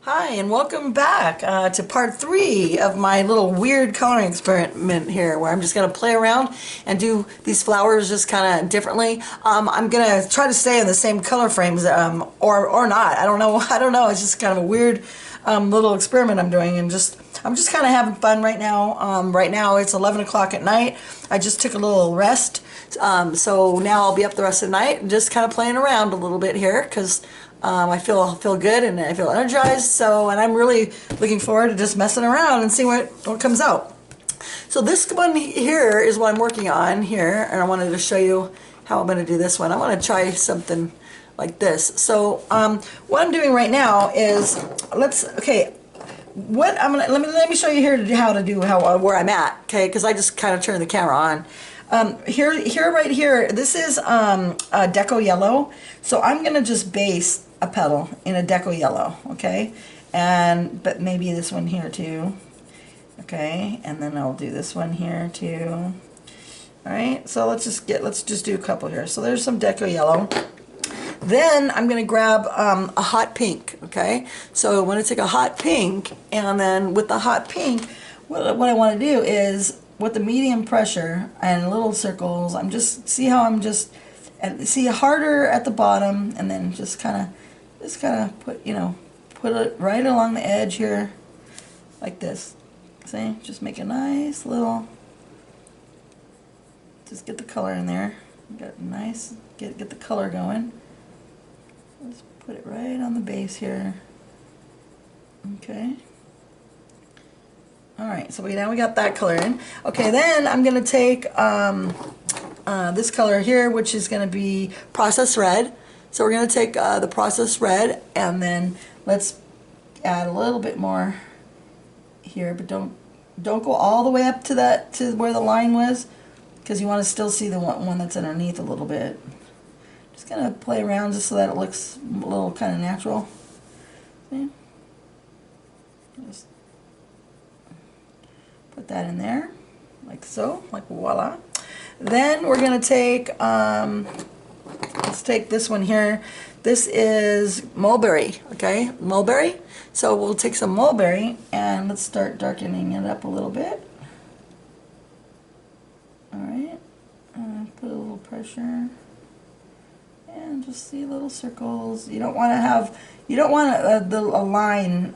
Hi, and welcome back to part 3 of my little weird coloring experiment here, where I'm just going to play around and do these flowers just kind of differently. I'm going to try to stay in the same color frames, or not. I don't know. I don't know. It's just kind of a weird little experiment I'm doing, and I'm just kind of having fun right now. Right now it's 11 o'clock at night. I just took a little rest, so now I'll be up the rest of the night and just kind of playing around a little bit here because. I feel good and I feel energized, and I'm really looking forward to just messing around and see what comes out. So this one here is what I'm working on here, and I wanted to show you how I'm going to do this one. I want to try something like this. So what I'm doing right now is what I'm gonna let me show you here where I'm at, okay? Because I just kind of turned the camera on. Right here, this is a deco yellow, so I'm gonna just base a petal in a deco yellow, okay? But maybe this one here too, okay? And then I'll do this one here too. All right, so let's just do a couple here. So there's some deco yellow. Then I'm going to grab a hot pink, okay? So I want to take a hot pink, and then with the hot pink, what I want to do is, with the medium pressure and little circles, see harder at the bottom, and then just kind of put it right along the edge here, like this. See, just make a nice little, just get the color in there. Get the color going. Let's put it right on the base here. Okay. Alright, so now we got that color in. Okay, then I'm going to take this color here, which is going to be processed red. So we're going to take the processed red, and then let's add a little bit more here, but don't go all the way up to where the line was, because you want to still see the one that's underneath a little bit. Just kind of play around just so that it looks a little kind of natural. See? Just put that in there, like so, like voila. Then we're going to take, let's take this one here. This is mulberry, okay? Mulberry. So we'll take some mulberry and let's start darkening it up a little bit. Alright, put a little pressure. And just see little circles. You don't want a line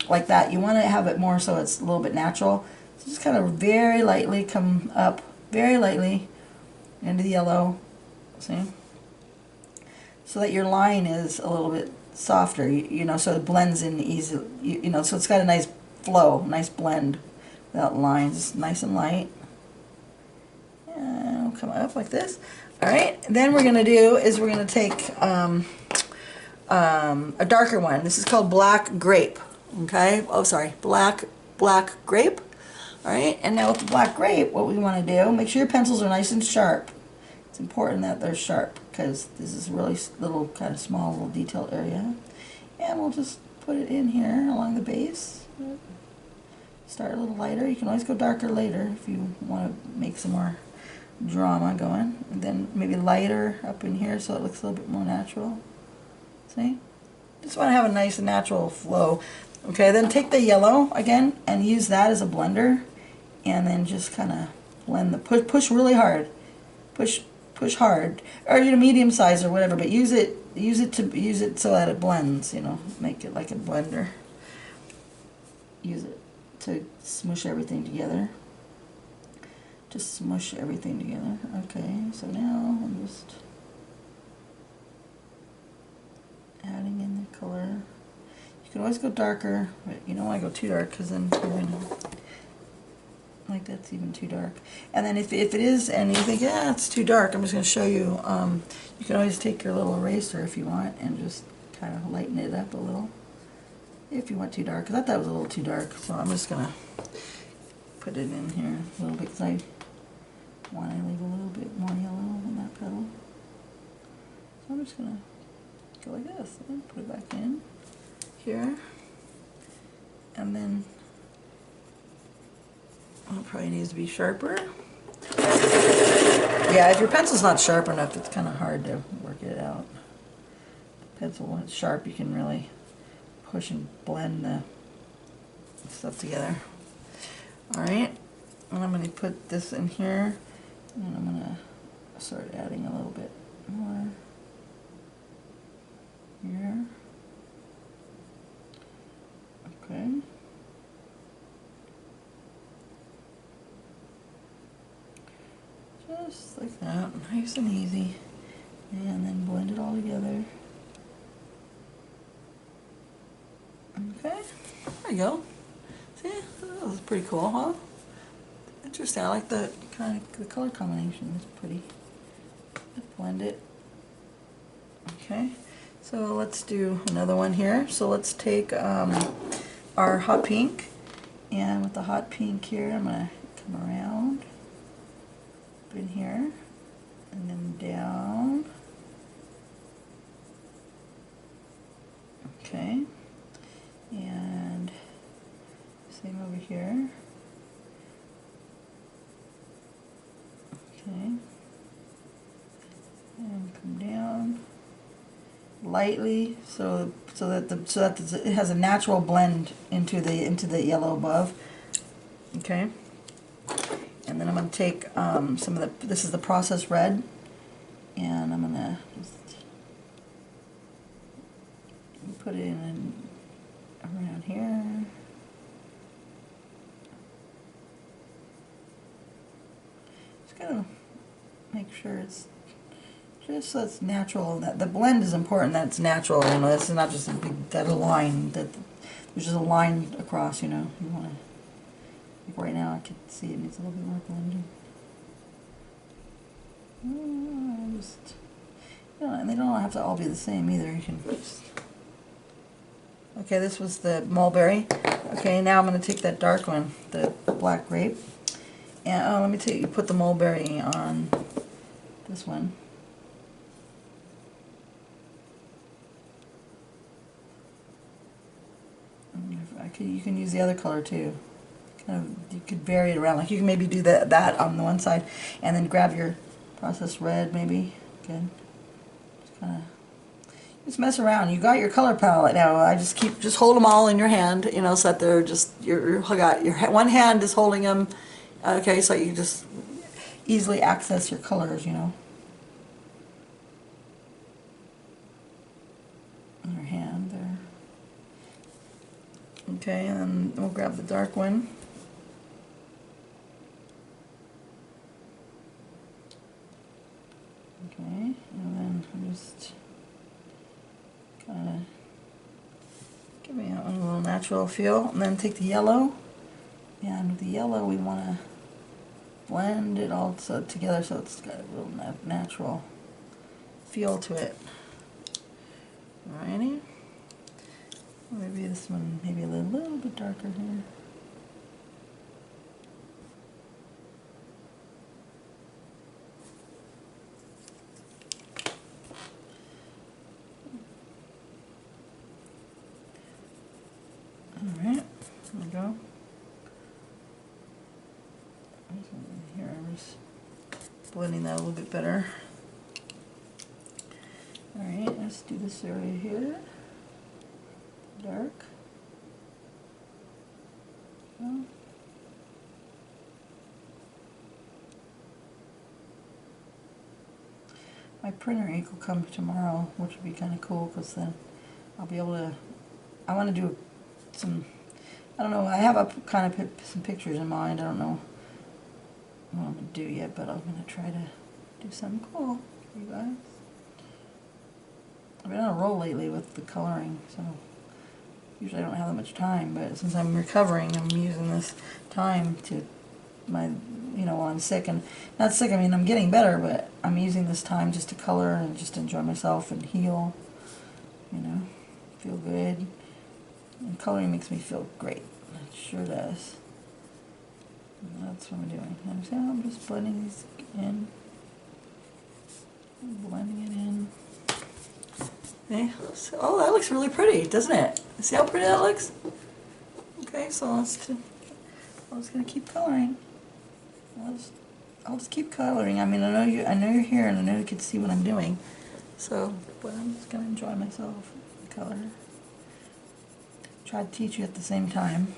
like that. You want to have it more so it's a little bit natural. So just kind of very lightly come up, very lightly into the yellow. See? So that your line is a little bit softer, so it blends in easily. So it's got a nice flow, nice blend without lines, nice and light. And we'll come up like this. Alright, then we're going to do is we're going to take a darker one. This is called black grape. Okay? Oh, sorry. Black grape. Alright, and now with the black grape, what we want to do, make sure your pencils are nice and sharp. It's important that they're sharp because this is really little, kind of small, little detailed area. And we'll just put it in here along the base. Start a little lighter. You can always go darker later if you want to make some more drama going, and then maybe lighter up in here so it looks a little bit more natural. See? Just want to have a nice natural flow. Okay, then take the yellow again and use that as a blender, and then just kind of blend the push really hard, push hard, or medium size or whatever, but use it so that it blends. Make it like a blender. Use it to smush everything together. Just smush everything together. Okay, so now I'm just adding in the color. You can always go darker, but you don't want to go too dark because then you're going to, like, that's even too dark. And then if it is, and you think, yeah, it's too dark, I'm just going to show you, you can always take your little eraser if you want and just kind of lighten it up a little if you want too dark, because I thought it was a little too dark, so I'm just going to put it in here a little bit because I want to leave a little bit more yellow on that petal. So I'm just going to go like this and put it back in here. And then it probably needs to be sharper. Yeah, if your pencil's not sharp enough, it's kind of hard to work it out. The pencil, when it's sharp, you can really push and blend the stuff together. Alright, and I'm going to put this in here, and I'm going to start adding a little bit more here. Okay. Just like that, nice and easy. And then blend it all together. Okay, there you go. See, that was pretty cool, huh? Interesting. I like the kind of the color combination. It's pretty. Let's blend it. Okay, so let's do another one here. So let's take our hot pink, and with the hot pink here, I'm gonna come around up in here, and then down. Okay, and same over here. Okay, and come down lightly, so that it has a natural blend into the yellow above. Okay, and then I'm going to take some of the, this is the processed red, and I'm going to just put it in around here. Just gotta make sure it's just so it's natural. That the blend is important. That it's natural. You know, this is not just a big dead line. That there's just a line across. You know, you want to. Like right now, I can see it needs a little bit more blending. Just, you know, and they don't have to all be the same either. You can just. Okay, this was the mulberry. Okay, now I'm going to take that dark one, the black grape, and let me put the mulberry on this one. You can use the other color too. You could vary it around. Like you can maybe do that on the one side, and then grab your processed red maybe. Good. Just mess around. You got your color palette now. I just hold them all in your hand, you know, so that they're just your one hand is holding them. Okay, so you just easily access your colors, you know. In your hand there. Okay, and then we'll grab the dark one. Okay, and then just kind of give me a little natural feel, and then take the yellow, and with the yellow we want to blend it all together so it's got a real natural feel to it. Alrighty. Maybe this one, maybe a little bit darker here. Alright, there we go. Here, I'm just blending that a little bit better. Alright, let's do this area here. Dark. Oh. My printer ink will come tomorrow, which would be kind of cool because then I'll be able to. I want to do some. I don't know. I have kind of some pictures in mind. I don't know what I'm going to do yet, but I'm going to try to do something cool for you guys. I've been on a roll lately with the coloring, so. Usually I don't have that much time, but since I'm recovering, I'm using this time to while I'm sick, and not sick, I mean I'm getting better, but I'm using this time just to color and just enjoy myself and heal, you know, feel good. And coloring makes me feel great. It sure does. And that's what I'm doing. I'm just blending these in, blending it in. Okay. So, oh, that looks really pretty, doesn't it? See how pretty that looks? Okay, so I'm just gonna keep coloring. I'll just keep coloring. I mean, I know you're here, and I know you can see what I'm doing. So, but I'm just gonna enjoy myself. The color. try to teach you at the same time.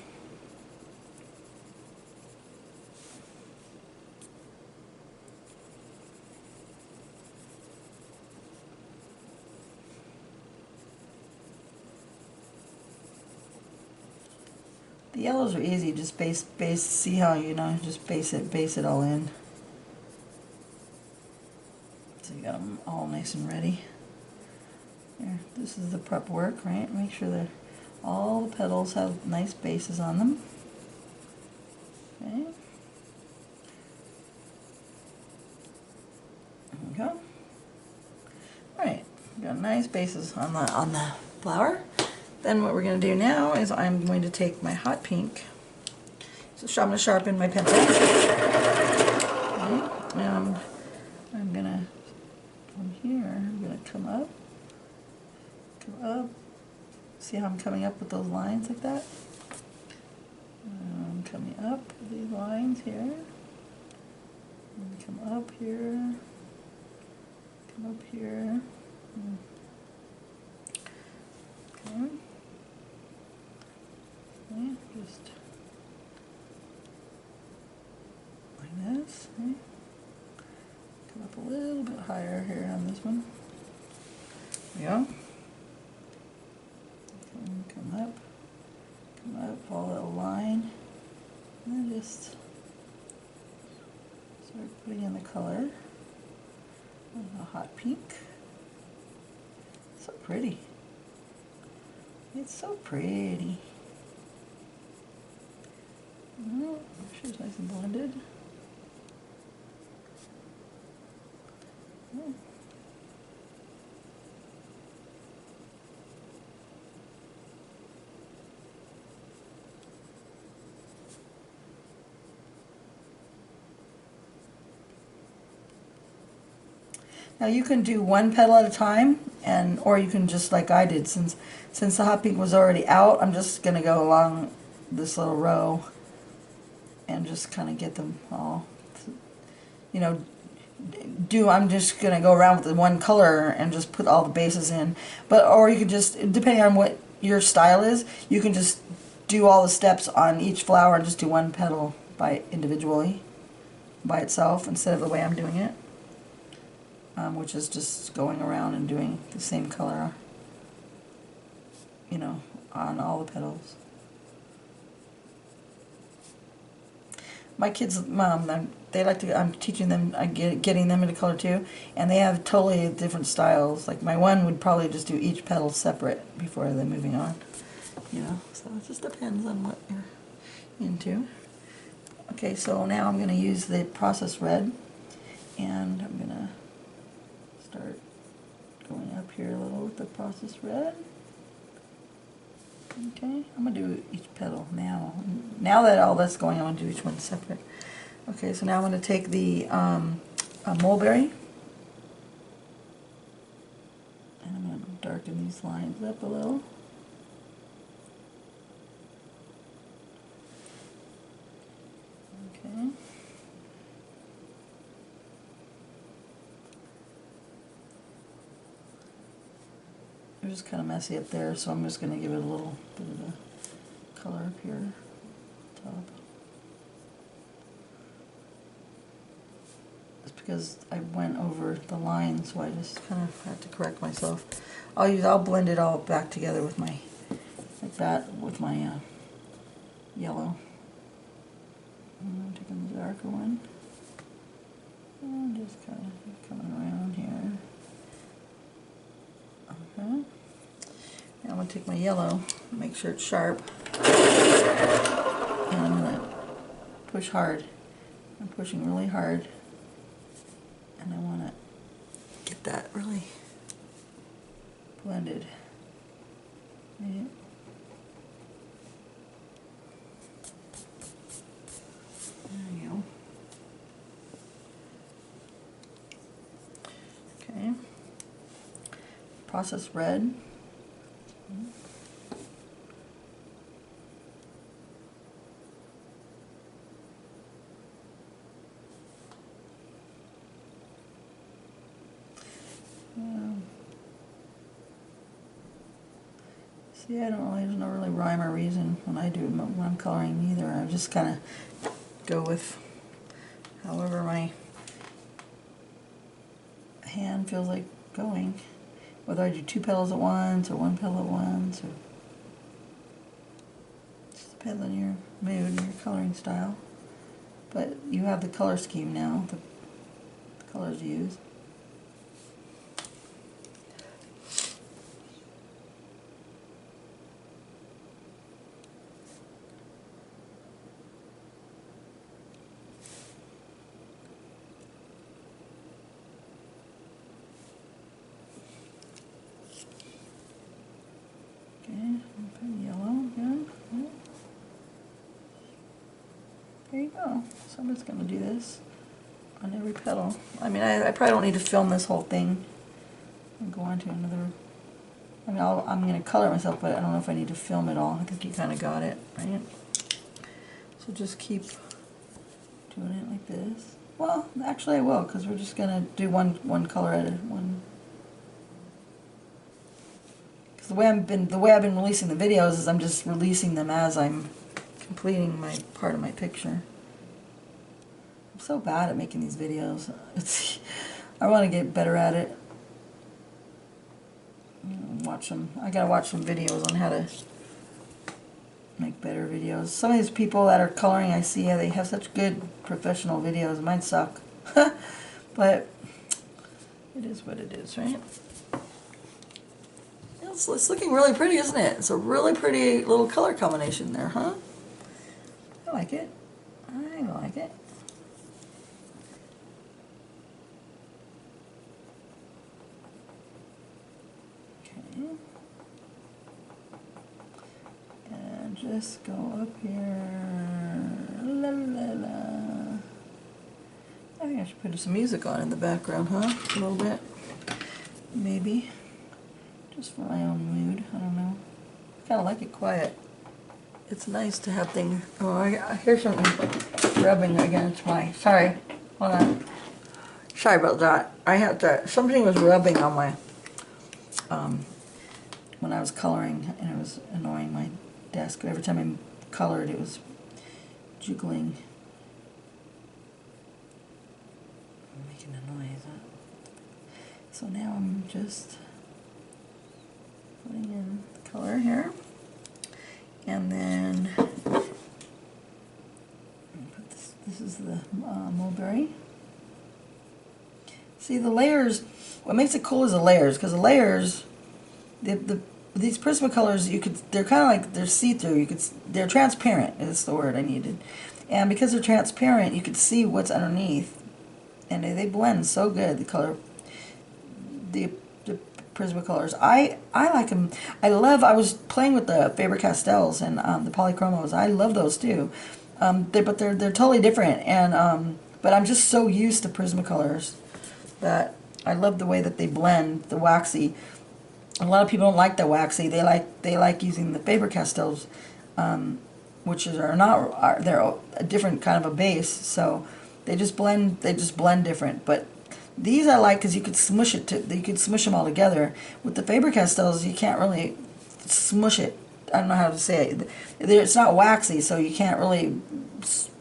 The yellows are easy, just base, see how, you know, just base it all in. So you got them all nice and ready. Here, this is the prep work, right? Make sure that all the petals have nice bases on them. Okay. There we go. Alright, got nice bases on the flower. Then what we're going to do now is I'm going to take my hot pink. So I'm going to sharpen my pencil. Okay. And I'm going to, from here, I'm going to come up. See how I'm coming up with those lines like that? I'm coming up with these lines here. And come up here. Come up here. Okay. Okay, just like this. Okay. Come up a little bit higher here on this one. There we go. Come up, follow that line, and then just start putting in the color of the hot pink. So pretty. It's so pretty. Make sure it's nice and blended. Now you can do one petal at a time, or you can just like I did. Since the hot pink was already out, I'm just going to go along this little row and just kind of get them all, you know, I'm just going to go around with the one color and just put all the bases in. Or you could just, depending on what your style is, you can just do all the steps on each flower and just do one petal individually by itself instead of the way I'm doing it. Which is just going around and doing the same color, you know, on all the petals. My kids, they like to, I'm teaching them, getting them into color too, and they have totally different styles. Like my one would probably just do each petal separate before they're moving on, you know, so it just depends on what you're into. Okay, so now I'm going to use the processed red, and I'm going to start going up here a little with the processed red. Okay, I'm going to do each petal now. Now that all that's going on, do each one separate. Okay, so now I'm going to take the mulberry, and I'm going to darken these lines up a little. Okay. They're just kind of messy up there, so I'm just going to give it a little bit of the color up here, top. It's because I went over the line, so I just kind of had to correct myself. I'll blend it all back together with my, like that, with my yellow. I'm taking the darker one, and just kind of coming around here. Okay. Now I'm going to take my yellow, make sure it's sharp, and I'm going to push hard. I'm pushing really hard, and I want to get that really blended. Right. There you go. Okay. Processed red. See, there's no really rhyme or reason when I'm coloring either. I just kind of go with however my hand feels like going. Whether I do 2 petals at once or 1 petal at once, or just depends on your mood and your coloring style. But you have the color scheme now, the colors used. Yellow, good. There you go. So I'm just going to do this on every petal. I mean, I probably don't need to film this whole thing and go on to another. I mean, I'm going to color myself, but I don't know if I need to film it all. I think you kind of got it, right? So just keep doing it like this. Well, actually I will, because we're just going to do one color at one. The way I've been releasing the videos is I'm just releasing them as I'm completing my part of my picture. I'm so bad at making these videos. I want to get better at it. Watch them. I gotta watch some videos on how to make better videos. Some of these people that are coloring, I see they have such good professional videos. Mine suck, but it is what it is, right? It's looking really pretty, isn't it? It's a really pretty little color combination there, huh? I like it. I like it. Okay. And just go up here. La la la. I think I should put some music on in the background, huh? A little bit. Maybe. Just for my own mood, I don't know. I kind of like it quiet. It's nice to have things. Oh, I hear something rubbing against my. Sorry, hold on. Sorry about that. I had to. Something was rubbing on my. When I was coloring, and it was annoying my desk. Every time I colored, it was jiggling. Making a noise. So now I'm just putting in the color here, and then put this is the mulberry. See the layers. What makes it cool is the layers, because the layers, these Prismacolors, they're kind of like they're see-through. They're transparent is the word I needed, and because they're transparent, you could see what's underneath, and they blend so good. The color, the Prismacolors. I like them. I was playing with the Faber-Castells and the Polychromos. I love those too. But they're totally different. And but I'm just so used to Prismacolors that I love the way that they blend the waxy. A lot of people don't like the waxy. They like using the Faber-Castells, which they're a different kind of a base. So they just blend different. But these I like because you could smush them all together. With the Faber-Castells, you can't really smush it. I don't know how to say it. It's not waxy, so you can't really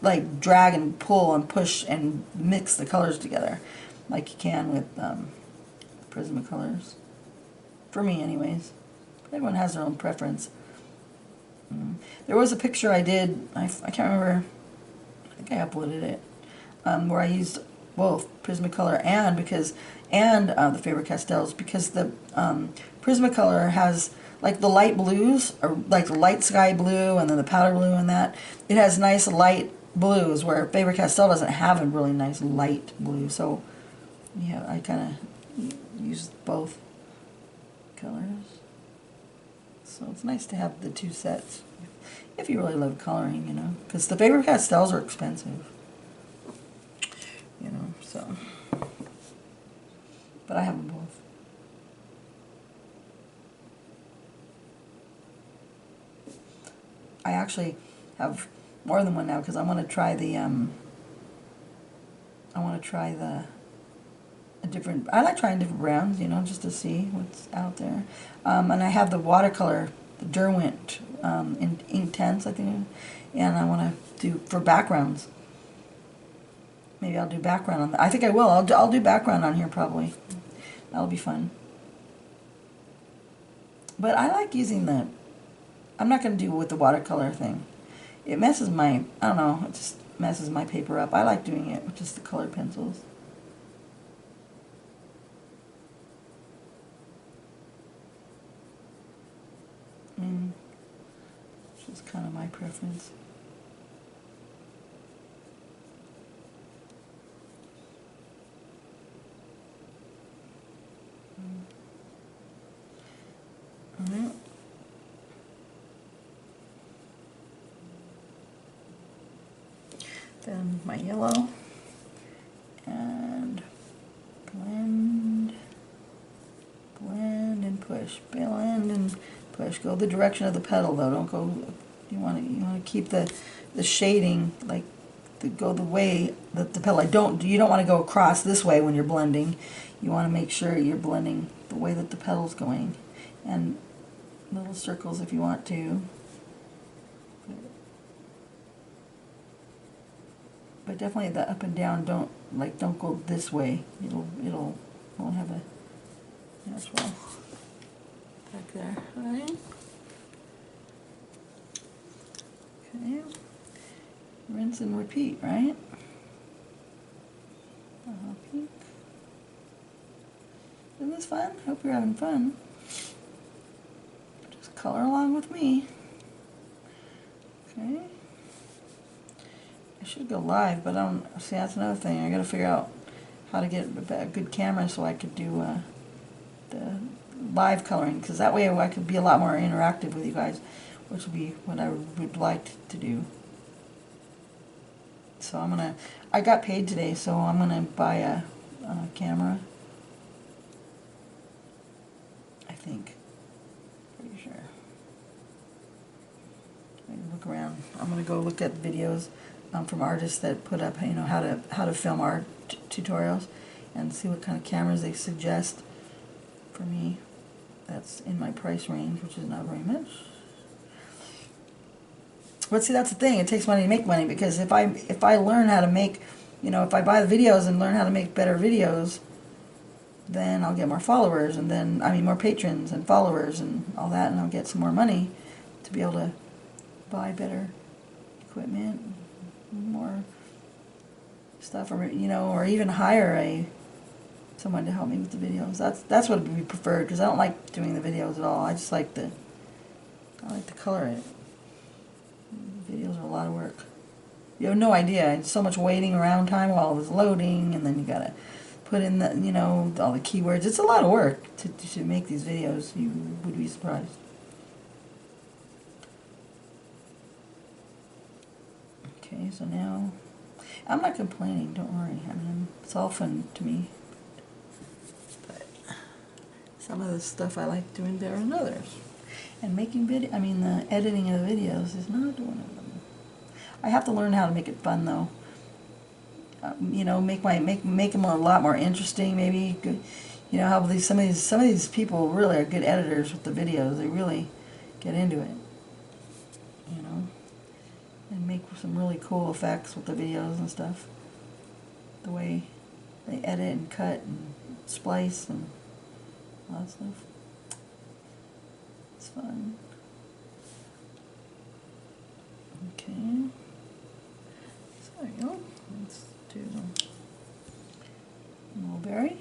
like drag and pull and push and mix the colors together like you can with Prismacolors. For me, anyways. Everyone has their own preference. There was a picture I did. I can't remember. I think I uploaded it, where I used both Prismacolor and the Faber-Castells, because the Prismacolor has like the light blues, or like the light sky blue and then the powder blue and that. It has nice light blues where Faber-Castell doesn't have a really nice light blue. So yeah, I kind of use both colors. So it's nice to have the two sets if you really love coloring, you know, because the Faber-Castells are expensive. You know, so, but I have them both. I actually have more than one now because I want to try I like trying different browns, you know, just to see what's out there. And I have the watercolor, the Derwent in Inktense, I think, and I want to do for backgrounds. Maybe I'll do background on that. I think I will. I'll do background on here probably. That'll be fun. But I like using the, I'm not going to do with the watercolor thing. It messes my, I don't know, it just messes my paper up. I like doing it with just the colored pencils. Which is kind of my preference. Alright. Then my yellow, and blend, blend and push, blend and push. Go the direction of the petal though. Don't go. You want to keep the shading like go the way that the petal. You don't want to go across this way when you're blending. You want to make sure you're blending the way that the petal's going, and little circles if you want to. But definitely the up and down, don't go this way. Won't have a as well. Back there, right? Okay. Rinse and repeat, right? Pink. Isn't this fun? Hope you're having fun. Just color along with me. Okay. I should go live, but I don't see. That's another thing. I got to figure out how to get a good camera so I could do the live coloring, because that way I could be a lot more interactive with you guys, which would be what I would like to do. So I got paid today, so I'm gonna buy a camera. I think. Pretty sure. Maybe look around. I'm gonna go look at videos from artists that put up, how to film art tutorials, and see what kind of cameras they suggest for me. That's in my price range, which is not very much. But see, that's the thing. It takes money to make money, because if I learn how to make, if I buy the videos and learn how to make better videos, then I'll get more followers, and then more patrons and followers and all that, and I'll get some more money to be able to buy better equipment, more stuff, or or even hire someone to help me with the videos. That's what would be preferred, because I don't like doing the videos at all. I just like to color it. Videos are a lot of work. You have no idea. It's so much waiting around time while it's loading, and then you gotta put in the all the keywords. It's a lot of work to make these videos. You would be surprised. Okay, so now I'm not complaining. Don't worry. It's all fun to me. But some of the stuff I like doing better than others. And making the editing of the videos is not one of them. I have to learn how to make it fun though. Make them a lot more interesting. Maybe how some of these people really are good editors with the videos. They really get into it. And make some really cool effects with the videos and stuff. The way they edit and cut and splice and all that stuff. It's fun. Okay. So there you go. Let's do mulberry.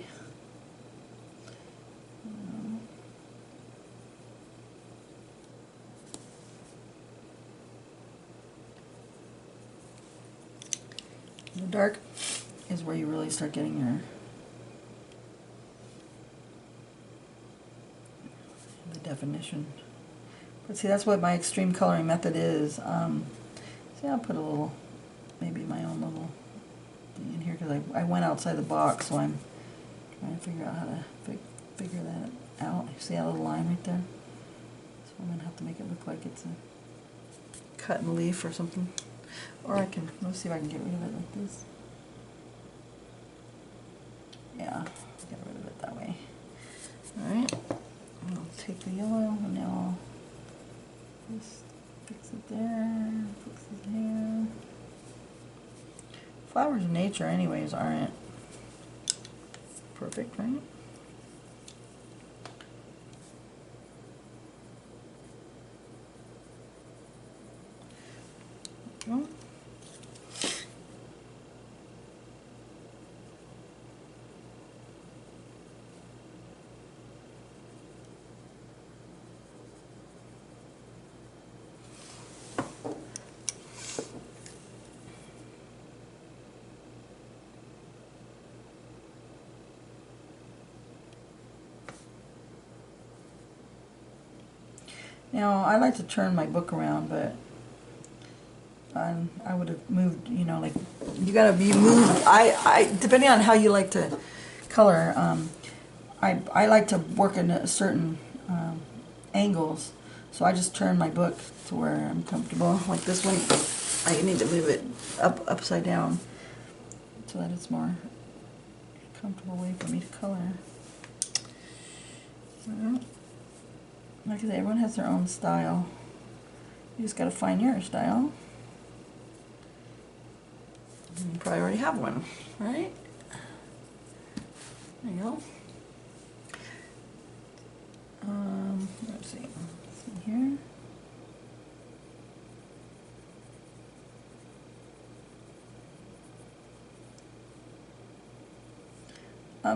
The dark is where you really start getting the definition. But see, that's what my extreme coloring method is. See, I'll put a little, maybe my own little thing in here, because I went outside the box, so I'm trying to figure out how to figure that out. See that little line right there? So I'm going to have to make it look like it's a cut and leaf or something. Or let's see if I can get rid of it like this. Yeah, get rid of it that way. Alright, I'll take the yellow, and now Just fix it there, fix it here. Flowers in nature anyways aren't perfect, right? Well, now I like to turn my book around, but I would have moved, you know, like you gotta be moved. I depending on how you like to color, I like to work in a certain angles, so I just turn my book to where I'm comfortable. Like this one, I need to move it upside down so that it's more comfortable way for me to color. So, like I said, everyone has their own style. You just gotta find your style. You probably already have one, right? There you go. Let's see here.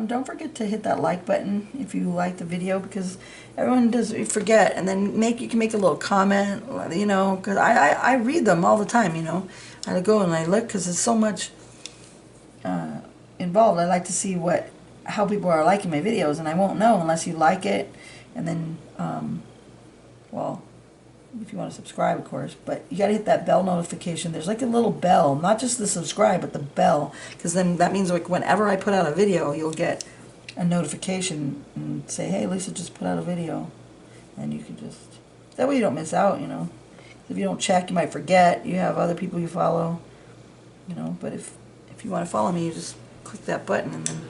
Don't forget to hit that like button if you like the video, because everyone does forget, and then you can make a little comment, you know, because I read them all the time, you know. I go and I look because there's so much involved. I like to see how people are liking my videos, and I won't know unless you like it, and then well, if you want to subscribe, of course, but you got to hit that bell notification. There's like a little bell, not just the subscribe, but the bell, because then that means like whenever I put out a video, you'll get a notification and say, hey, Lisa just put out a video, and you can just, that way you don't miss out, you know. If you don't check, you might forget. You have other people you follow, you know, but if you want to follow me, you just click that button, and then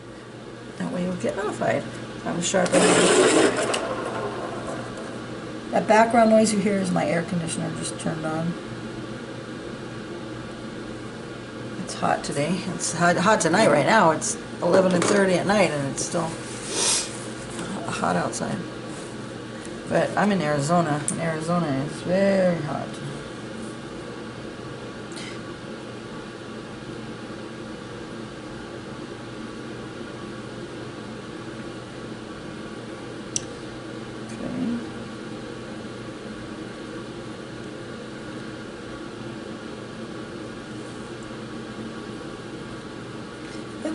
that way you'll get notified. I'm a sharp edge. That background noise you hear is my air conditioner just turned on. It's hot today. It's hot tonight right now. It's 11:30 at night and it's still hot outside. But I'm in Arizona, and Arizona is very hot.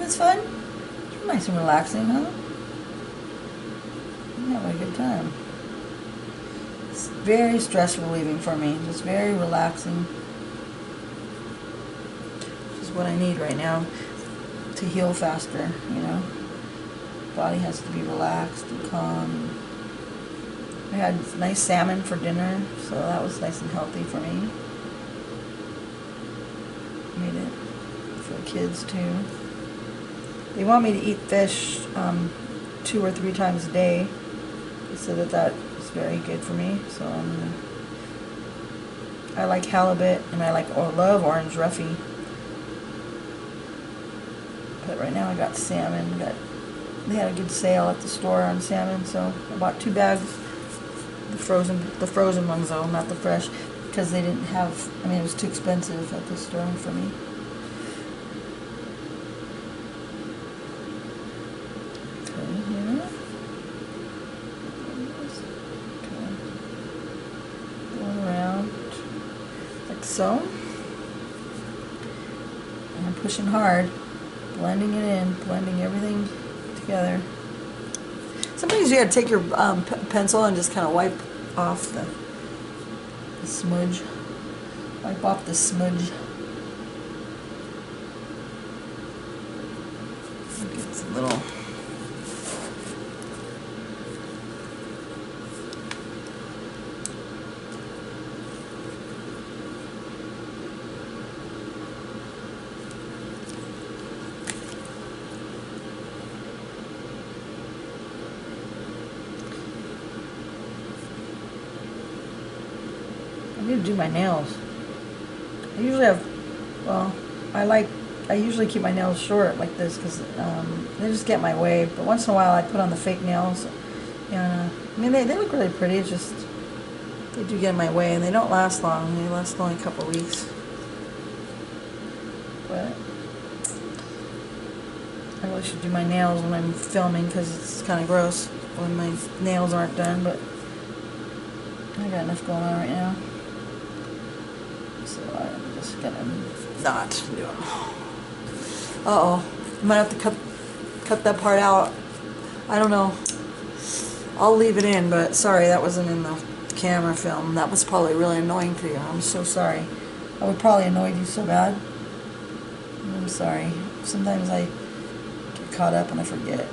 It's fun. It's nice and relaxing, huh? I'm having a good time. It's very stress relieving for me. Just very relaxing. Which is what I need right now to heal faster, you know. Body has to be relaxed and calm. I had nice salmon for dinner, so that was nice and healthy for me. Made it for the kids too. They want me to eat fish 2 or 3 times a day. They said that is very good for me. So I like halibut, and I love orange roughy. But right now I got salmon. They had a good sale at the store on salmon, so I bought 2 bags. The frozen ones though, not the fresh, because they didn't have. I mean, it was too expensive at the store for me. So, and I'm pushing hard, blending it in, blending everything together. Sometimes you gotta take your pencil and just kind of wipe off the smudge. Wipe off the smudge. Get some little. need to do my nails. I usually have, well, I usually keep my nails short like this because they just get in my way. But once in a while I put on the fake nails. And, I mean, they look really pretty. It's just, they do get in my way and they don't last long. They last only a couple weeks. But I really should do my nails when I'm filming because it's kind of gross when my nails aren't done. But I got enough going on right now. So I'm just gonna not do it. Uh-oh. I might have to cut that part out. I don't know. I'll leave it in, but sorry, that wasn't in the camera film. That was probably really annoying for you. I'm so sorry. I would probably annoyed you so bad. I'm sorry. Sometimes I get caught up and I forget.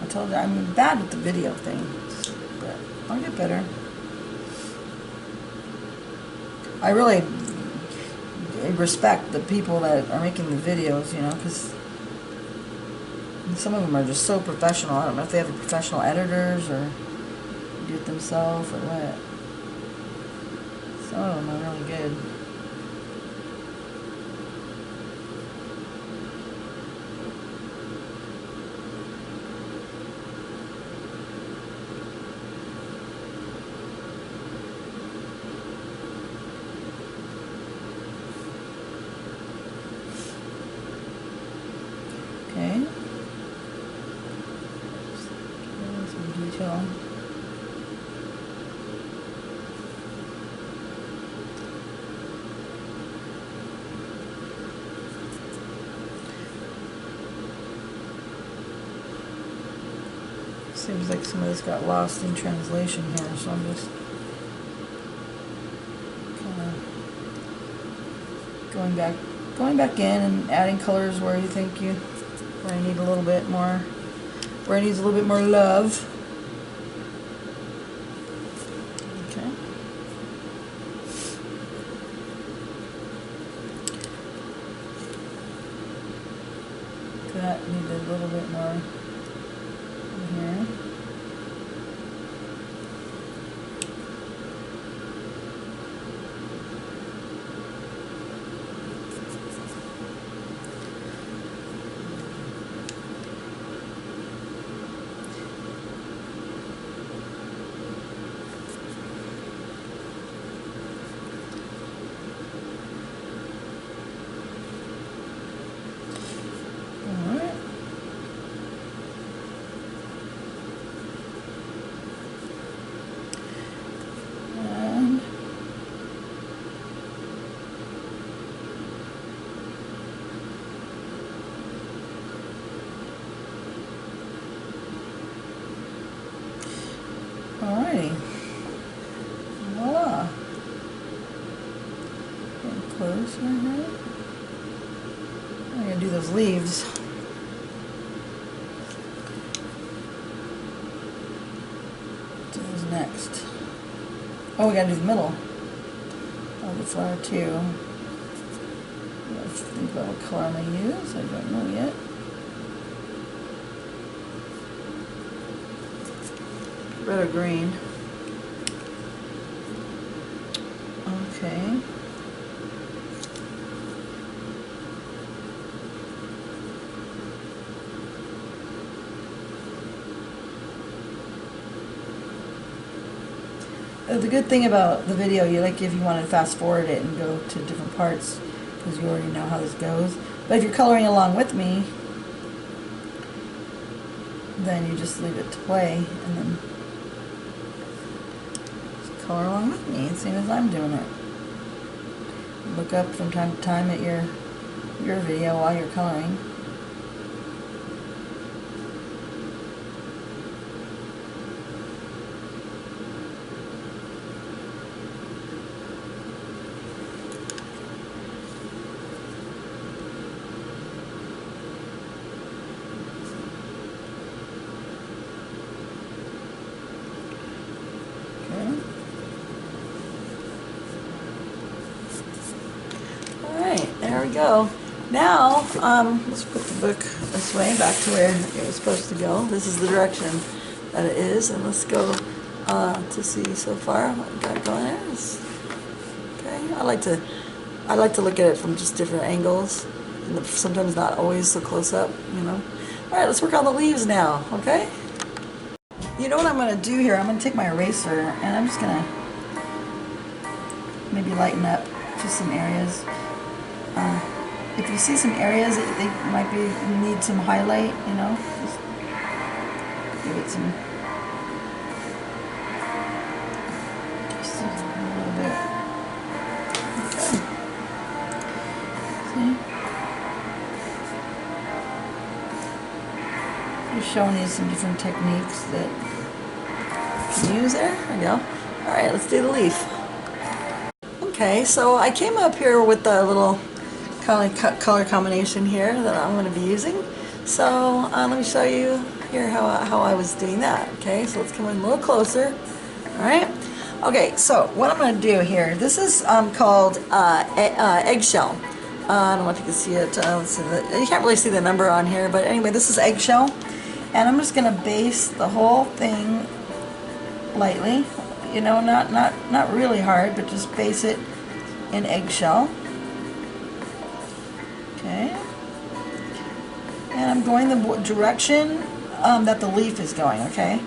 I told you I'm bad with the video thing, but I'll get better. I really respect the people that are making the videos, you know, because some of them are just so professional. I don't know if they have professional editors or do it themselves or what. Some of them are really good. Okay. Some detail. Seems like some of this got lost in translation here, so I'm just kind of going back in and adding colors where you think where I need a little bit more, where it needs a little bit more love. Okay. That needs a little bit more in here. Alrighty. Voila. Getting close right now. I'm gonna do those leaves. Do those next. Oh, we gotta do the middle of the flower too. Let's think about what color I'm gonna use. I don't know yet. Red or green. Okay. The good thing about the video, if you want to fast forward it and go to different parts, because you already know how this goes. But if you're coloring along with me, then you just leave it to play and then color along with me, same as I'm doing it. Look up from time to time at your video while you're coloring. There we go. Now, let's put the book this way, back to where it was supposed to go. This is the direction that it is, and let's go to see so far what we got going there. I like to look at it from just different angles, and sometimes not always so close up, you know. All right, let's work on the leaves now, okay? You know what I'm going to do here? I'm going to take my eraser and I'm just going to maybe lighten up just some areas. If you see some areas that they might need some highlight, you know, just give it some, just a little bit. Okay. See? Just showing you some different techniques that you can use there. There we go. All right, let's do the leaf. Okay, so I came up here with the little color combination here that I'm going to be using. So let me show you here how I was doing that. Okay, so let's come in a little closer. All right. Okay, so what I'm going to do here, this is called eggshell. I don't know if you can see it. Let's see you can't really see the number on here, but anyway, this is eggshell. And I'm just going to base the whole thing lightly. You know, not really hard, but just base it in eggshell. Okay. And I'm going the direction that the leaf is going, okay?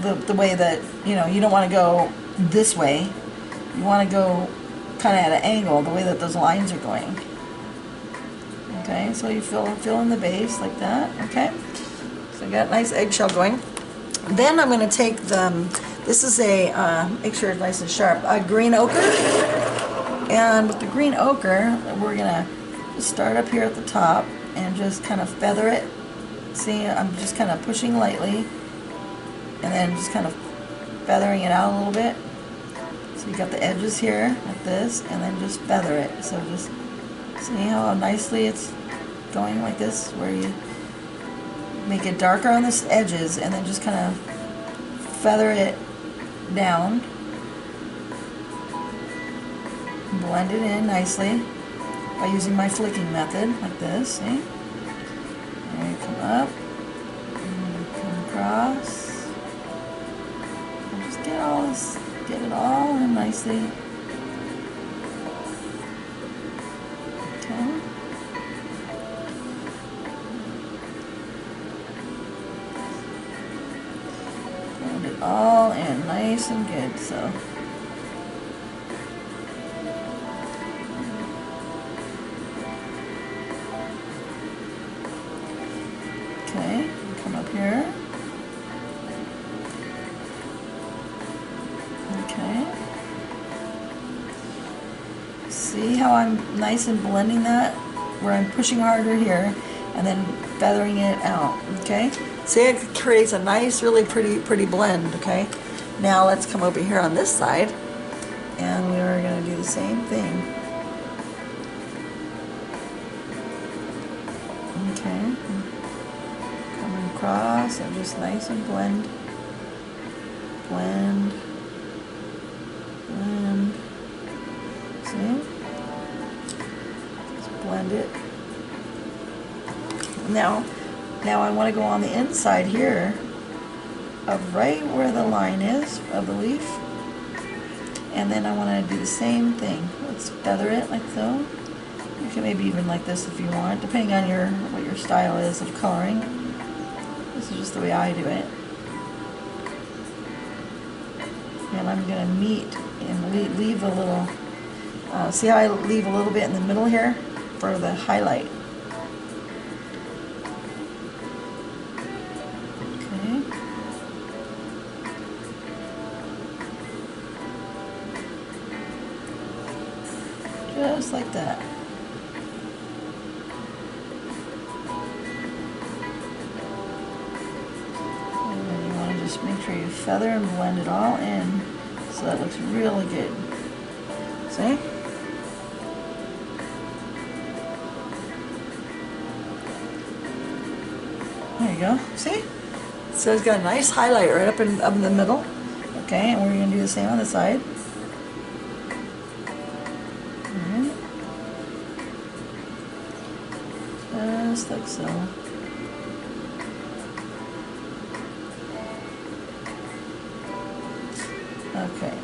The way that, you know, you don't want to go this way. You want to go kind of at an angle, the way that those lines are going. Okay, so you fill in the base like that, okay? So I got a nice eggshell going. Then I'm going to take this is a, make sure it's nice and sharp, a green ochre. And with the green ochre, we're going to just start up here at the top and just kind of feather it. See, I'm just kind of pushing lightly and then just kind of feathering it out a little bit. So you got the edges here like this, and then just feather it. So just see how nicely it's going like this, where you make it darker on the edges and then just kind of feather it down, blend it in nicely by using my flicking method like this. See, there you come up and come across and just get it all in nicely. Okay. Blend it all in nice and good. So okay, come up here. Okay. See how I'm nice and blending that? Where I'm pushing harder here and then feathering it out. Okay? See, it creates a nice, really pretty blend. Okay? Now let's come over here on this side and we're going to do the same thing. Okay. Coming across and just nice and blend. Blend. Blend. See? Just blend it. Now I want to go on the inside here of right where the line is of the leaf, and then I want to do the same thing. Let's feather it like so. You can maybe even like this if you want, depending on what your style is of coloring. This is just the way I do it. And I'm going to meet and leave a little, see how I leave a little bit in the middle here for the highlight. Okay. Just like that. And then you want to just make sure you feather and blend it all in so that looks really good. See? There you go. See? So it's got a nice highlight right up in the middle. Okay, and we're going to do the same on the side. Just like so. Okay.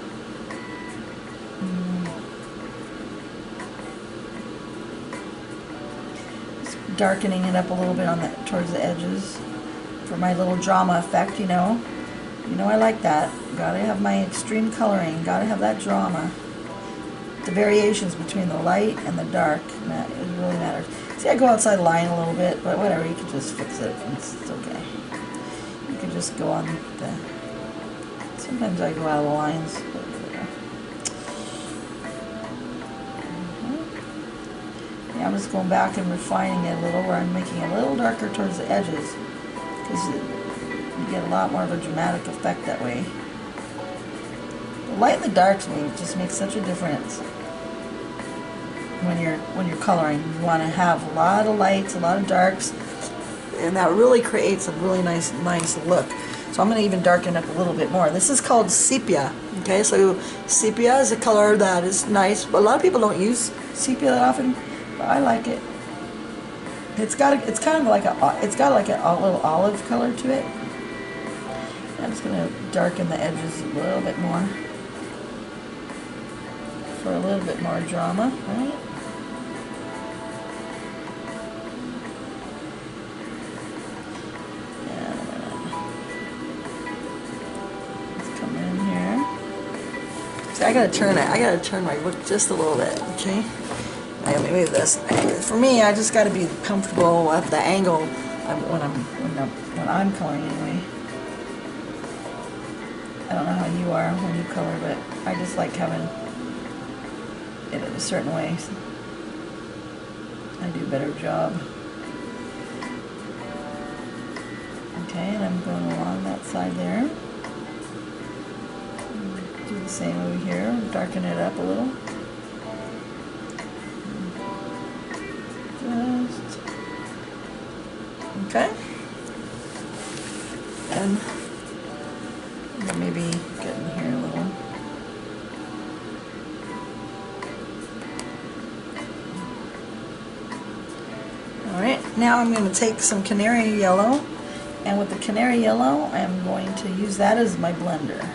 darkening it up a little bit on the towards the edges for my little drama effect, you know. You know I like that. Gotta have my extreme coloring. Gotta have that drama. The variations between the light and the dark, it really matters. See, I go outside the line a little bit, but whatever, you can just fix it. It's okay. You can just go on the... Sometimes I go out of the lines, but yeah, I'm just going back and refining it a little, where I'm making it a little darker towards the edges, because you get a lot more of a dramatic effect that way. The light and the dark to me just makes such a difference when you're coloring. You want to have a lot of lights, a lot of darks, and that really creates a really nice look. So I'm going to even darken up a little bit more. This is called sepia. Okay, so sepia is a color that is nice, but a lot of people don't use sepia that often. But I like it. It's got a little olive color to it. I'm just going to darken the edges a little bit more for a little bit more drama, right? I gotta turn it. I gotta turn my book just a little bit. Okay. I gotta move this. For me, I just gotta be comfortable at the angle when I'm coloring anyway. I don't know how you are when you color, but I just like having it in a certain way. I do a better job. Okay, and I'm going along that side there. Do the same over here, darken it up a little. Just, okay. And maybe get in here a little. Alright, now I'm going to take some canary yellow, and with the canary yellow, I'm going to use that as my blender.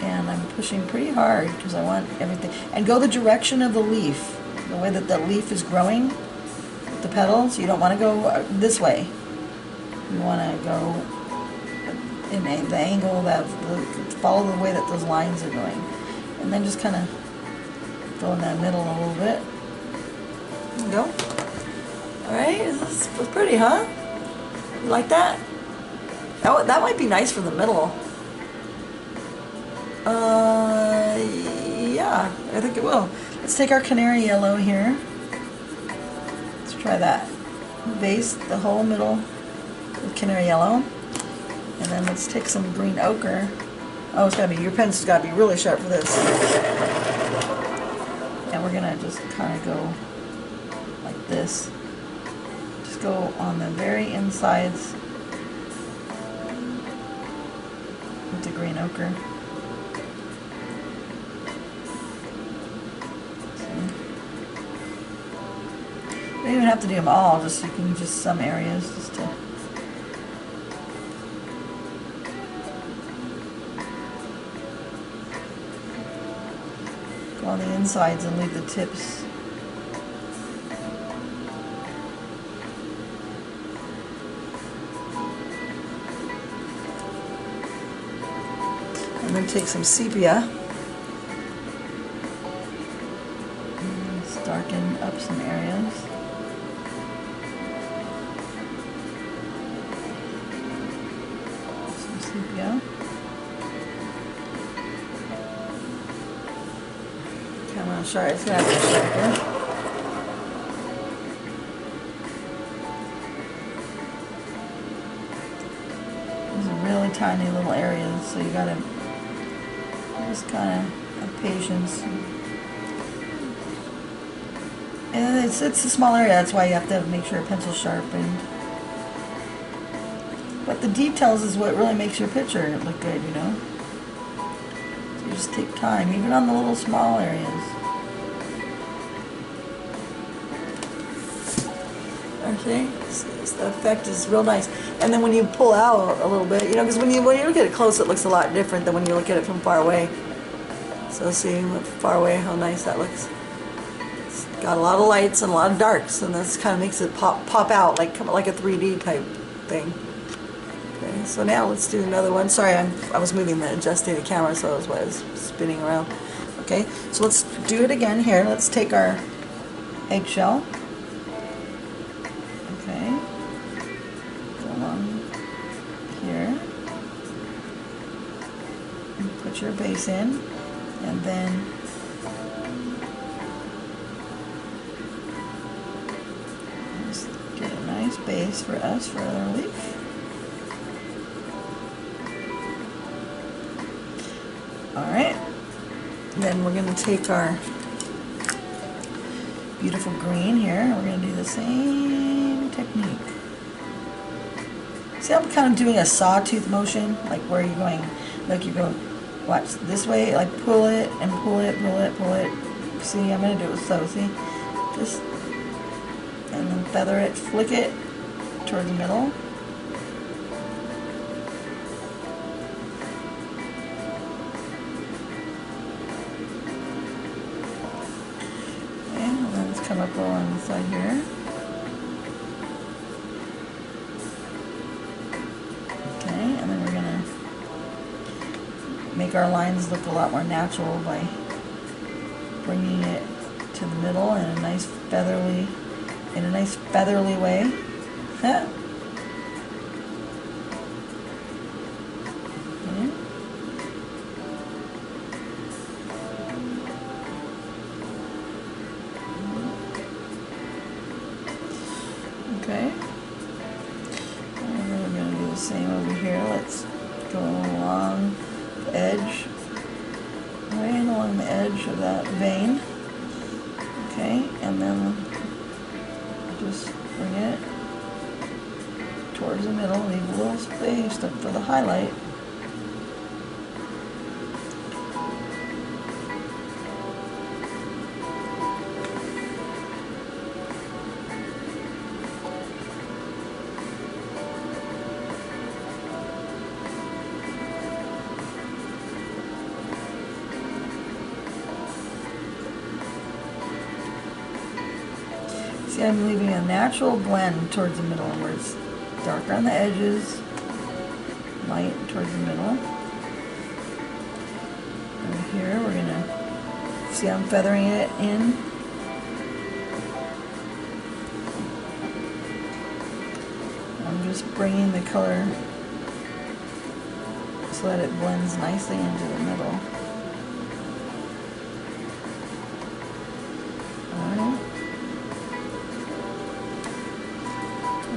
And I'm pushing pretty hard because I want everything. And go the direction of the leaf, the way that the leaf is growing, with the petals. You don't want to go this way. You want to go in the angle that, follow the way that those lines are going. And then just kind of go in that middle a little bit. There you go. Alright, this was pretty, huh? You like that? That might be nice for the middle. Yeah, I think it will. Let's take our canary yellow here. Let's try that. Base the whole middle with canary yellow. And then let's take some green ochre. Oh, it's gotta be, your pencil's gotta be really sharp for this. And we're gonna just kind of go like this. Just go on the very insides with the green ochre. You don't even have to do them all, just you can just some areas just to go on the insides and leave the tips. And then take some sepia. And let's darken up some areas. Sepia. Come on, sharp. It's gonna have to be sharper. These are really tiny little areas, so you gotta just kind of have patience. And it's a small area. That's why you have to make sure your pencil's sharpened. But the details is what really makes your picture look good, you know. So you just take time, even on the little small areas. Okay, the effect is real nice. And then when you pull out a little bit, you know, because when you look at it close, it looks a lot different than when you look at it from far away. So see, from far away, how nice that looks. got a lot of lights and a lot of darks, and this kind of makes it pop out like a 3D type thing. Okay, so now let's do another one. Sorry, I was moving the adjusting the camera, so that's why I was spinning around. Okay, so let's do it again here. Let's take our eggshell. Okay, go along here. And put your base in, and then just get a nice base for us for our leaf. Alright, then we're going to take our beautiful green here, and we're going to do the same technique. See, I'm kind of doing a sawtooth motion, like where you're going, like you're going, watch, this way, like pull it and pull it, pull it, pull it. See, I'm going to do it so, see, just, and then feather it, flick it towards the middle. Come up along the side here. Okay, and then we're going to make our lines look a lot more natural by bringing it to the middle in a nice feathery way. Okay. Okay, and then we're going to do the same over here. Let's go along the edge, right along the edge of that vein. Okay, and then just bring it towards the middle, leave a little space for the highlight. See, I'm leaving a natural blend towards the middle where it's darker on the edges, light towards the middle. Over here, we're going to, see I'm feathering it in. I'm just bringing the color so that it blends nicely into the middle.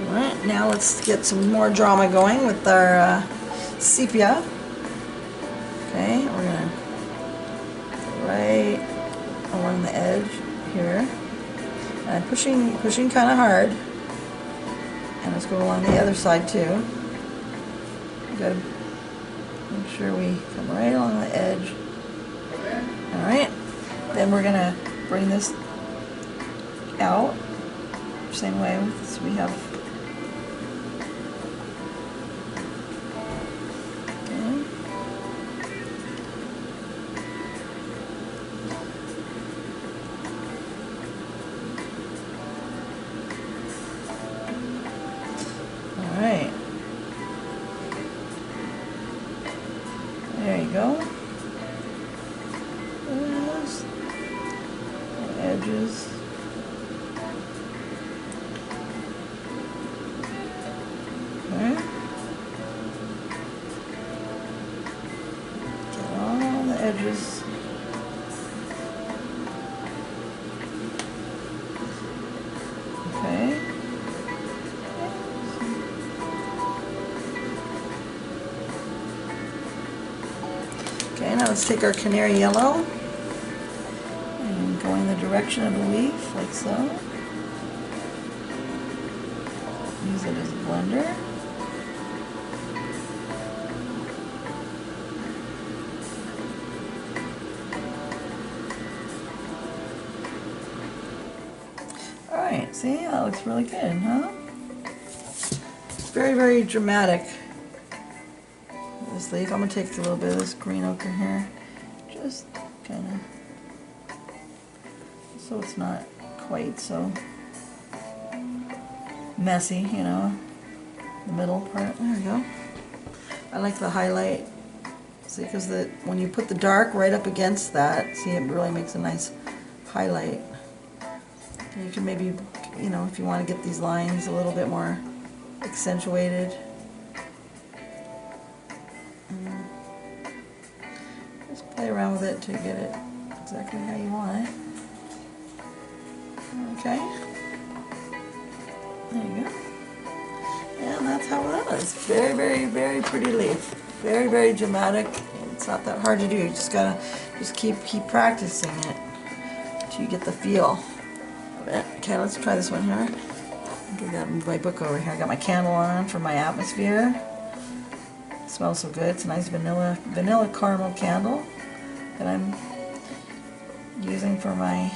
Alright, now let's get some more drama going with our sepia. Okay, we're going to go right along the edge here. And I'm pushing kind of hard. And let's go along the other side too. We've got to make sure we come right along the edge. Alright, then we're going to bring this out. Same way as we have. Alright, there you go. There's the edges. Okay. Get all the edges. Okay. Okay, now let's take our canary yellow and go in the direction of the leaf, like so. Use it as a blender. Alright, see, that looks really good, huh? It's very, very dramatic. This leaf. I'm going to take a little bit of this green ochre here, just kind of, so it's not quite so messy, you know, the middle part. There we go. I like the highlight, see, because when you put the dark right up against that, see, it really makes a nice highlight. And you can maybe, you know, if you want to get these lines a little bit more accentuated, just play around with it to get it exactly how you want it. Okay, there you go. And that's how it is. Very, very, very pretty leaf. Very, very dramatic. It's not that hard to do. You just gotta keep practicing it until you get the feel of it. Okay, let's try this one here. I gotta move my book over here. I got my candle on for my atmosphere. It smells so good. It's a nice vanilla caramel candle that I'm using for my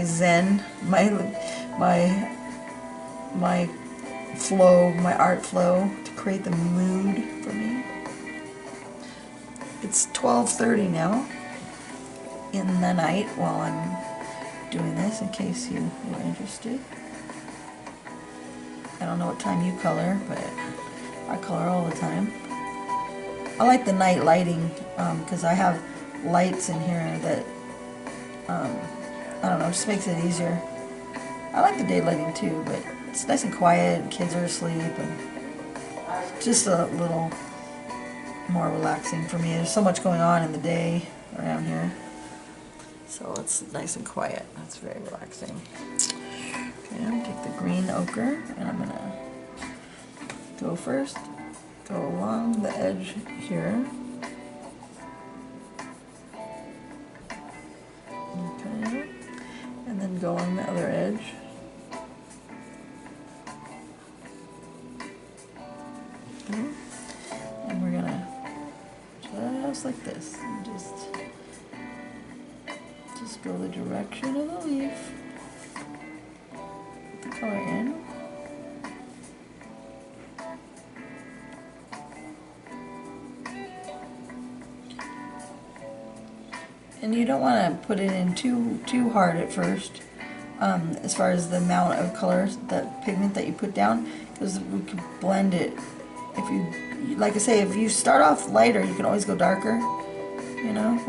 zen, my flow, my art flow, to create the mood for me. It's 12:30 now in the night while I'm doing this, in case you're interested. I don't know what time you color, but I color all the time. I like the night lighting because I have lights in here that I don't know, it just makes it easier. I like the day lighting too, but it's nice and quiet, and kids are asleep, and just a little more relaxing for me. There's so much going on in the day around here, so it's nice and quiet. That's very relaxing. Okay, I'm going to take the green ochre, and I'm going to go along the edge here. Okay, and then go on the other edge. Okay. And we're gonna just like this, and just go the direction of the leaf. Put the color in. And you don't want to put it in too hard at first, as far as the amount of color, that pigment that you put down, because we can blend it. If you, like I say, if you start off lighter, you can always go darker, you know,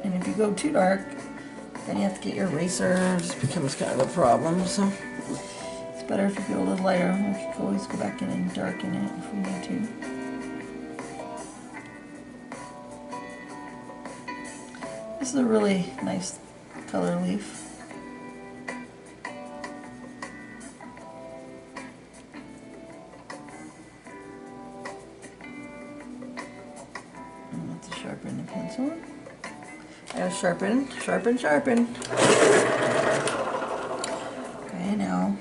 and if you go too dark, then you have to get your eraser. It just becomes kind of a problem. So it's better if you go a little lighter. We can always go back in and darken it if we need to. This is a really nice color leaf. And let's sharpen the pencil. I gotta sharpen. Okay, now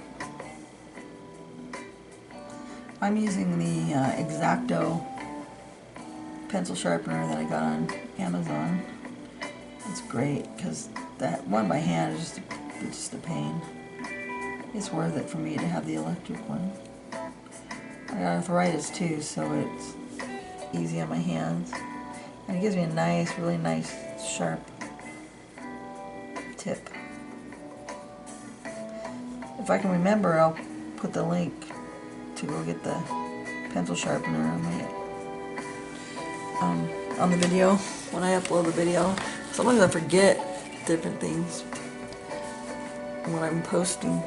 I'm using the X-Acto pencil sharpener that I got on Amazon. It's great because that one by hand is just a pain. It's worth it for me to have the electric one. I got arthritis too, so it's easy on my hands. And it gives me a nice, really nice, sharp tip. If I can remember, I'll put the link to go get the pencil sharpener on the video when I upload the video. Sometimes I forget different things when I'm posting.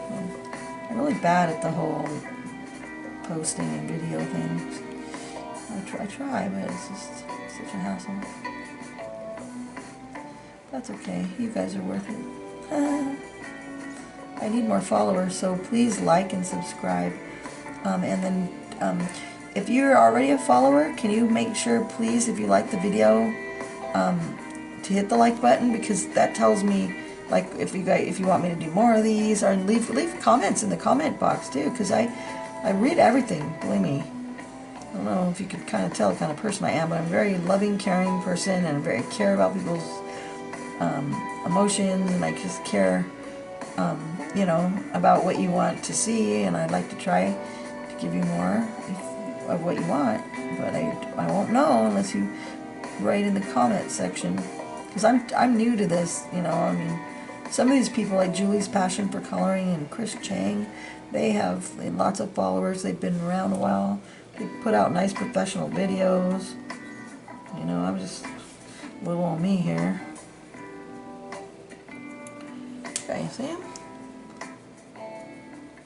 I'm really bad at the whole posting and video things. I try, but it's just such a hassle. That's okay. You guys are worth it. I need more followers, so please like and subscribe. And then if you're already a follower, can you make sure, please, if you like the video, to hit the like button, because that tells me, like, if you want me to do more of these, or leave comments in the comment box too, because I read everything, believe me. I don't know if you could kind of tell the kind of person I am, but I'm a very loving, caring person, and I very care about people's emotions, and I just care, you know, about what you want to see, and I'd like to try to give you more of what you want, but I won't know unless you write in the comment section. Because I'm new to this, you know, I mean, Some of these people, like Julie's Passion for Coloring and Chris Chang, they have lots of followers. They've been around a while. They put out nice professional videos. You know, I'm just little on me here. Okay, see?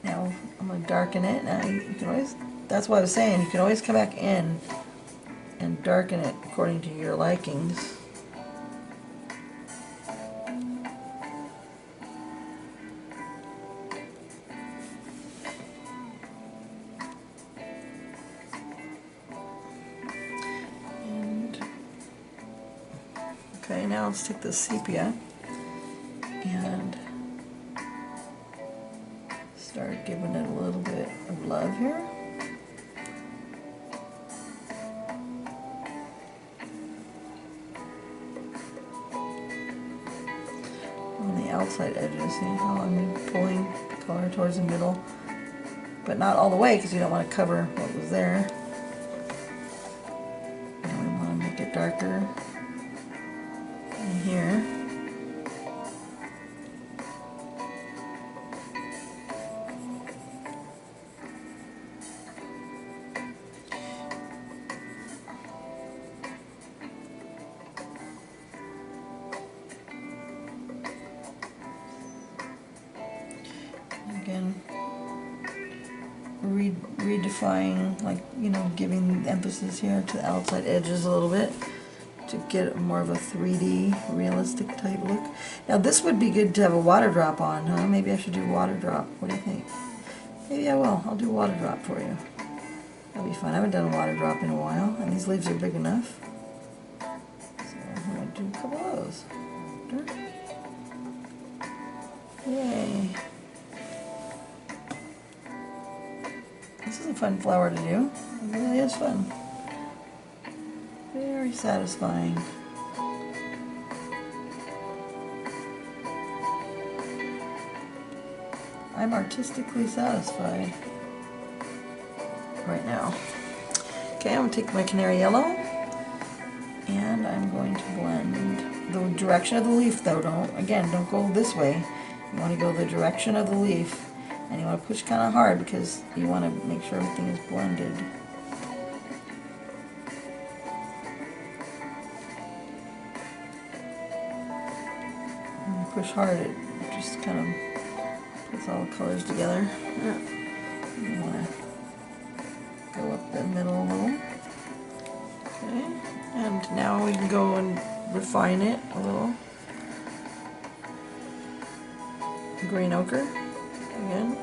Now I'm going to darken it. Now you can always, that's what I was saying, you can always come back in and darken it according to your likings. Okay, now let's take the sepia and start giving it a little bit of love here. On the outside edges, see how I'm pulling the color towards the middle, but not all the way because you don't want to cover what was there. And we want to make it darker in here. Again, redefining, like, you know, giving emphasis here to the outside edges a little bit to get more of a 3D realistic type look. Now this would be good to have a water drop on, huh? Maybe I should do water drop. What do you think? Maybe I will. I'll do water drop for you. That'll be fun. I haven't done a water drop in a while, and these leaves are big enough. So I'm going to do a couple of those. Yay. This is a fun flower to do. It really is fun. Very satisfying. I'm artistically satisfied right now. Okay, I'm going to take my canary yellow and I'm going to blend the direction of the leaf, though. Don't go this way. You want to go the direction of the leaf. And you want to push kind of hard because you want to make sure everything is blended. When you push hard, it just kind of puts all the colors together. You want to go up the middle a little. Okay, and now we can go and refine it a little. Green ochre. Again.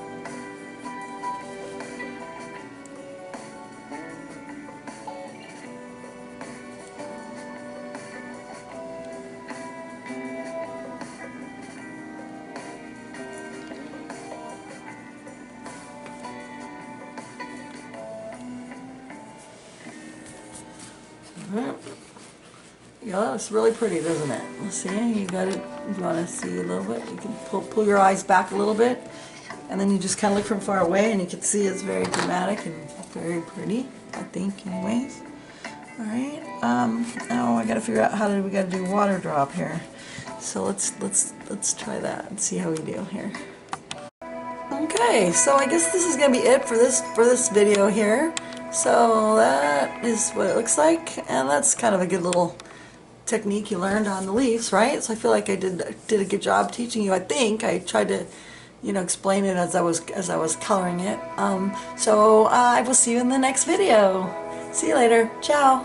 Yeah, it's really pretty, doesn't it? Let's see, you got it. If you want to see a little bit, you can pull your eyes back a little bit. And then you just kind of look from far away and you can see it's very dramatic and very pretty, I think, anyways. Alright, now I gotta figure out how we gotta do water drop here. So let's try that and see how we do here. Okay, so I guess this is gonna be it for this video here. So that is what it looks like, and that's kind of a good little technique you learned on the leaves, right? So I feel like I did a good job teaching you. I think I tried to, you know, explain it as I was coloring it. So I will see you in the next video. See you later. Ciao.